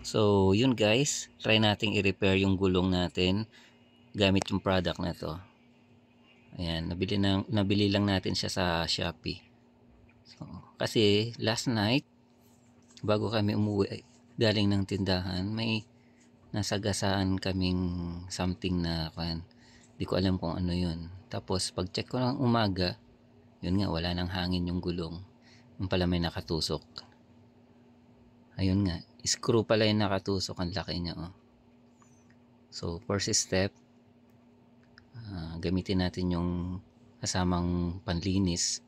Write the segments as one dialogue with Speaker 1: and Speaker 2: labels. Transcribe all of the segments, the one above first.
Speaker 1: So, yun guys, try nating i-repair yung gulong natin gamit yung product na to. Ayan, nabili lang natin siya sa Shopee. So, kasi last night, bago kami umuwi galing ng tindahan, may nasagasaan kaming something na di ko alam kung ano yun. Tapos, pag check ko ng umaga, yun nga, wala nang hangin yung gulong. Yung pala may nakatusok. Ayun nga, screw pala yung nakatusok, ang laki niya oh. So first step, gamitin natin yung kasamang panlinis.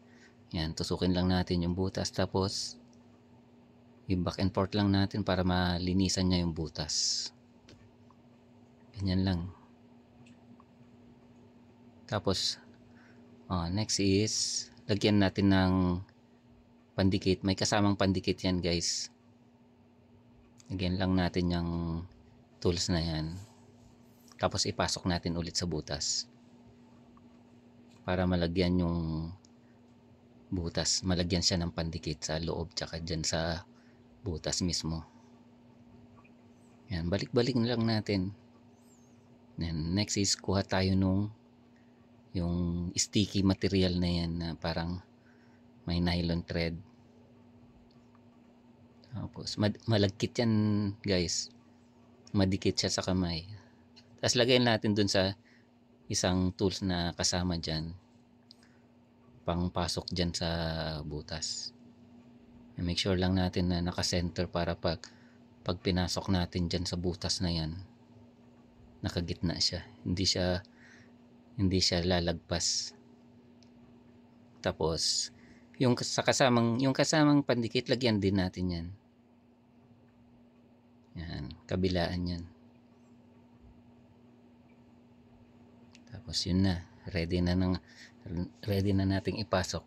Speaker 1: Yan, tusukin lang natin yung butas, tapos i-back and forth lang natin para malinisan niya yung butas. Ganyan lang. Tapos next is lagyan natin ng pandikit. May kasamang pandikit yan guys. Lagyan lang natin yung tools na yan, tapos ipasok natin ulit sa butas para malagyan yung butas, malagyan siya ng pandikit sa loob tsaka dyan sa butas mismo. Yan, balik-balik lang natin. Then next is kuha tayo nung yung sticky material na yan na parang may nylon thread. Tapos malagkit yan guys, madikit siya sa kamay. Tapos lagyan natin dun sa isang tools na kasama dyan, pang pasok dyan sa butas. Make sure lang natin na naka-center para pag pinasok natin dyan sa butas na yan, nakagitna siya, hindi siya lalagpas. Tapos yung kasamang pandikit, lagyan din natin yan. Yan, kabilaan yan. Tapos yun na, ready na nating ipasok.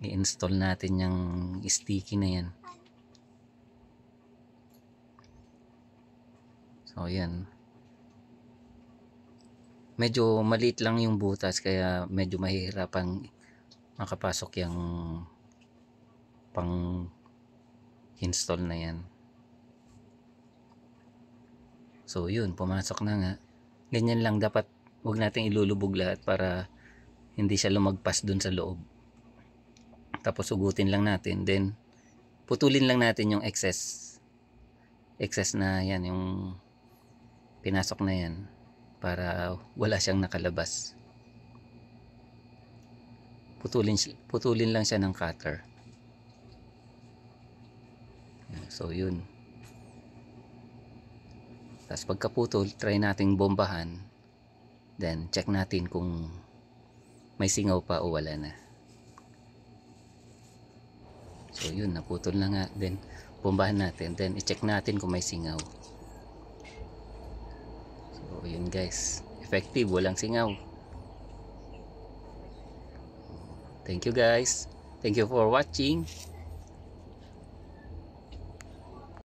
Speaker 1: I-install natin yung sticky na yan. So yan, medyo maliit lang yung butas, kaya medyo mahihirapan makapasok yung pang install na yan. So yun, pumasok na nga. Ganyan lang, dapat huwag natin ilulubog lahat para hindi siya lumagpas dun sa loob. Tapos ugutin lang natin, then putulin lang natin yung excess na yan, yung pinasok na yan, para wala siyang nakalabas. Putulin lang siya ng cutter. So yun. Tapos pagkaputol, try nating bombahan. Then check natin kung may singaw pa o wala na. So yun, naputol na nga. Then bombahan natin. Then i-check natin kung may singaw. So yun guys, effective, walang singaw. Thank you guys. Thank you for watching.